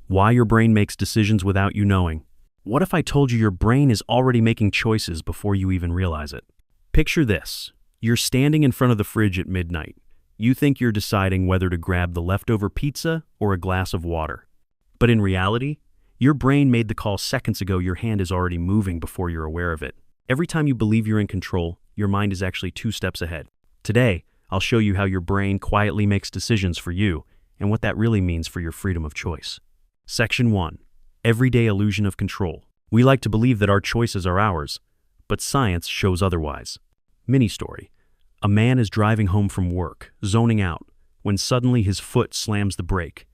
Why your brain makes decisions without you knowing. What if I told you your brain is already making choices before you even realize it? Picture this. You're standing in front of the fridge at midnight. You think you're deciding whether to grab the leftover pizza or a glass of water. But in reality, your brain made the call seconds ago. Your hand is already moving before you're aware of it. Every time you believe you're in control, your mind is actually 2 steps ahead. Today, I'll show you how your brain quietly makes decisions for you and what that really means for your freedom of choice. Section 1. Everyday illusion of control. We like to believe that our choices are ours, but science shows otherwise. Mini story. A man is driving home from work, zoning out, when suddenly his foot slams the brake.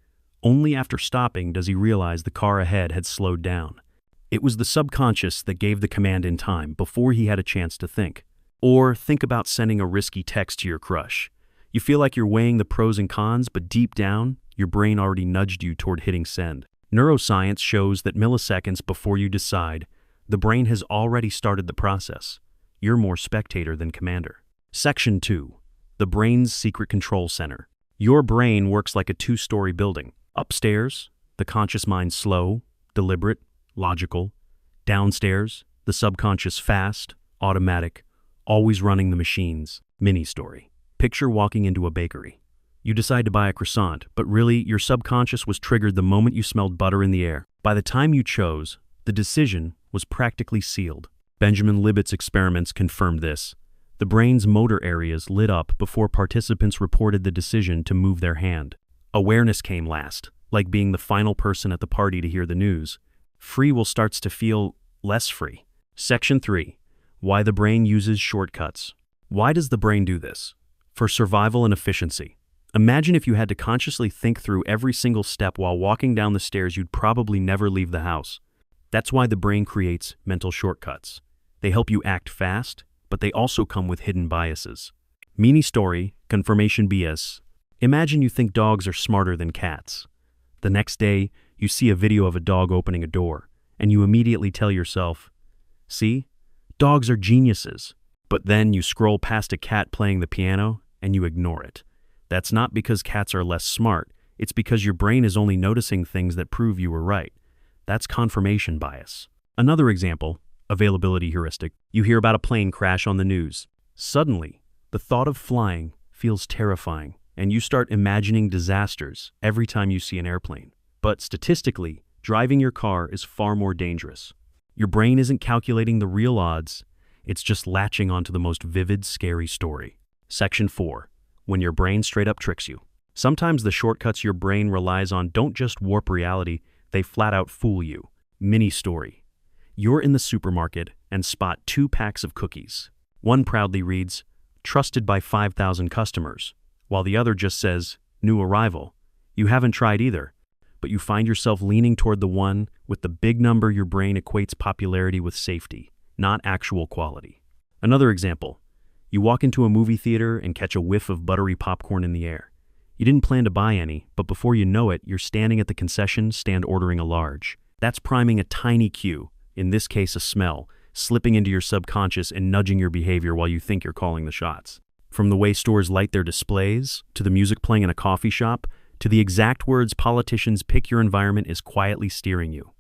Only after stopping does he realize the car ahead had slowed down. It was the subconscious that gave the command in time before he had a chance to think. Or think about sending a risky text to your crush. You feel like you're weighing the pros and cons, but deep down, your brain already nudged you toward hitting send. Neuroscience shows that milliseconds before you decide, the brain has already started the process. You're more spectator than commander. Section 2. The brain's secret control center. Your brain works like a 2-story building. Upstairs, the conscious mind slow, deliberate, logical. Downstairs, the subconscious fast, automatic, always running the machines. Mini story. Picture walking into a bakery. You decide to buy a croissant, but really, your subconscious was triggered the moment you smelled butter in the air. By the time you chose, the decision was practically sealed. Benjamin Libet's experiments confirmed this. The brain's motor areas lit up before participants reported the decision to move their hand. Awareness came last, like being the final person at the party to hear the news. Free will starts to feel less free. Section 3. Why the brain uses shortcuts. Why does the brain do this? For survival and efficiency. Imagine if you had to consciously think through every single step while walking down the stairs. You'd probably never leave the house. That's why the brain creates mental shortcuts. They help you act fast, but they also come with hidden biases. Mini story, confirmation bias. Imagine you think dogs are smarter than cats. The next day, you see a video of a dog opening a door, and you immediately tell yourself, "See, dogs are geniuses." But then you scroll past a cat playing the piano, and you ignore it. That's not because cats are less smart, it's because your brain is only noticing things that prove you were right. That's confirmation bias. Another example, availability heuristic. You hear about a plane crash on the news. Suddenly, the thought of flying feels terrifying, and you start imagining disasters every time you see an airplane. But statistically, driving your car is far more dangerous. Your brain isn't calculating the real odds, it's just latching onto the most vivid, scary story. Section 4. When your brain straight up tricks you. Sometimes the shortcuts your brain relies on don't just warp reality, they flat out fool you. Mini story. You're in the supermarket and spot 2 packs of cookies. One proudly reads, "Trusted by 5,000 customers," while the other just says, "New arrival." You haven't tried either, but you find yourself leaning toward the one with the big number. Your brain equates popularity with safety, not actual quality. Another example. You walk into a movie theater and catch a whiff of buttery popcorn in the air. You didn't plan to buy any, but before you know it, you're standing at the concession stand ordering a large. That's priming a tiny cue, in this case a smell, slipping into your subconscious and nudging your behavior while you think you're calling the shots. From the way stores light their displays, to the music playing in a coffee shop, to the exact words politicians pick, your environment is quietly steering you.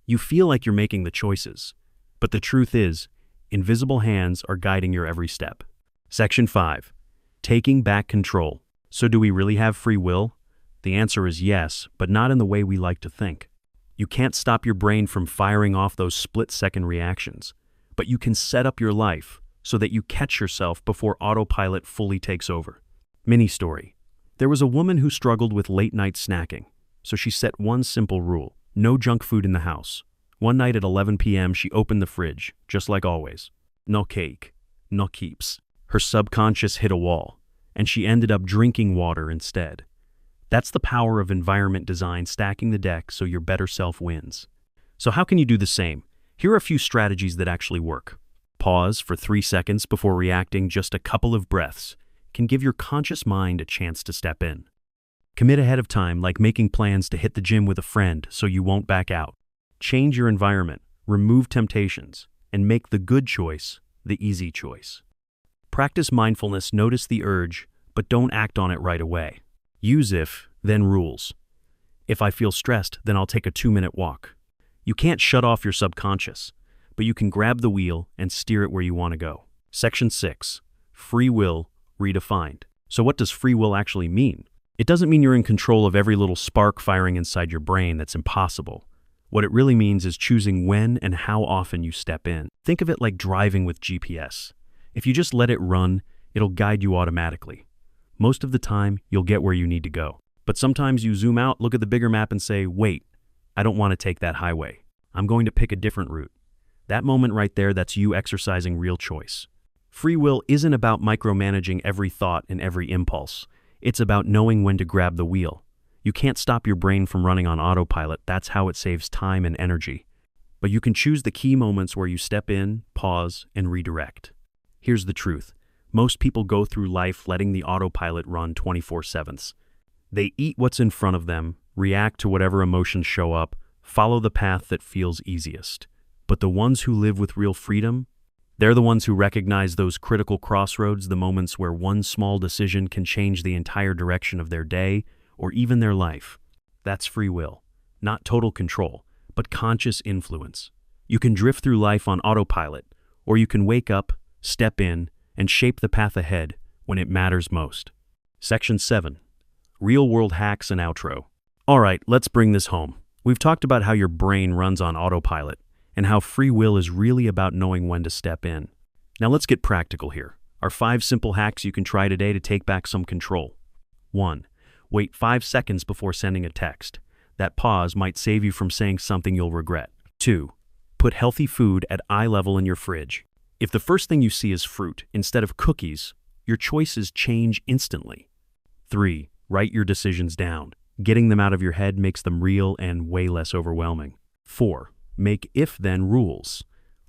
You feel like you're making the choices, but the truth is, invisible hands are guiding your every step. Section 5. Taking back control. So do we really have free will? The answer is yes, but not in the way we like to think. You can't stop your brain from firing off those split-second reactions, but you can set up your life so that you catch yourself before autopilot fully takes over. Mini story. There was a woman who struggled with late-night snacking, so she set one simple rule: no junk food in the house. One night at 11 p.m., she opened the fridge, just like always. No cake, no keeps. Her subconscious hit a wall, and she ended up drinking water instead. That's the power of environment design, stacking the deck so your better self wins. So how can you do the same? Here are a few strategies that actually work. Pause for 3 seconds before reacting. Just a couple of breaths can give your conscious mind a chance to step in. Commit ahead of time, like making plans to hit the gym with a friend so you won't back out. Change your environment, remove temptations, and make the good choice the easy choice. Practice mindfulness. Notice the urge, but don't act on it right away. Use if, then rules. If I feel stressed, then I'll take a 2-minute walk. You can't shut off your subconscious, but you can grab the wheel and steer it where you want to go. Section 6. Free will redefined. So what does free will actually mean? It doesn't mean you're in control of every little spark firing inside your brain. That's impossible. What it really means is choosing when and how often you step in. Think of it like driving with GPS. If you just let it run, it'll guide you automatically. Most of the time, you'll get where you need to go. But sometimes you zoom out, look at the bigger map and say, wait, I don't want to take that highway. I'm going to pick a different route. That moment right there, that's you exercising real choice. Free will isn't about micromanaging every thought and every impulse. It's about knowing when to grab the wheel. You can't stop your brain from running on autopilot. That's how it saves time and energy. But you can choose the key moments where you step in, pause, and redirect. Here's the truth. Most people go through life letting the autopilot run 24/7. They eat what's in front of them, react to whatever emotions show up, follow the path that feels easiest. But the ones who live with real freedom, they're the ones who recognize those critical crossroads, the moments where one small decision can change the entire direction of their day or even their life. That's free will. Not total control, but conscious influence. You can drift through life on autopilot, or you can wake up, step in, and shape the path ahead when it matters most. Section 7. Real-world hacks and outro. All right, let's bring this home. We've talked about how your brain runs on autopilot and how free will is really about knowing when to step in. Now let's get practical here. Our 5 simple hacks you can try today to take back some control. 1. Wait 5 seconds before sending a text. That pause might save you from saying something you'll regret. 2. Put healthy food at eye level in your fridge. If the first thing you see is fruit instead of cookies, your choices change instantly. 3. Write your decisions down. Getting them out of your head makes them real and way less overwhelming. 4. Make if-then rules.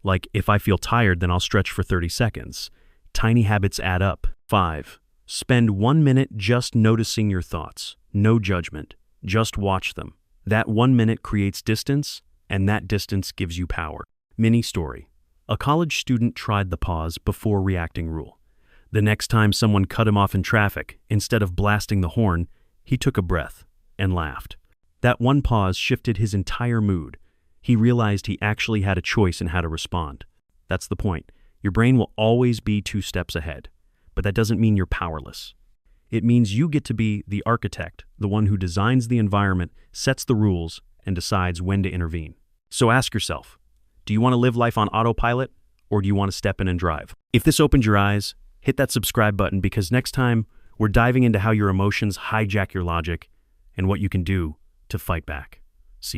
Like, if I feel tired, then I'll stretch for 30 seconds. Tiny habits add up. 5. Spend 1 minute just noticing your thoughts. No judgment. Just watch them. That 1 minute creates distance, and that distance gives you power. Mini story. A college student tried the pause before reacting rule. The next time someone cut him off in traffic, instead of blasting the horn, he took a breath and laughed. That one pause shifted his entire mood. He realized he actually had a choice in how to respond. That's the point. Your brain will always be 2 steps ahead, but that doesn't mean you're powerless. It means you get to be the architect, the one who designs the environment, sets the rules, and decides when to intervene. So ask yourself, do you want to live life on autopilot, or do you want to step in and drive? If this opened your eyes, hit that subscribe button, because next time we're diving into how your emotions hijack your logic and what you can do to fight back. See you then.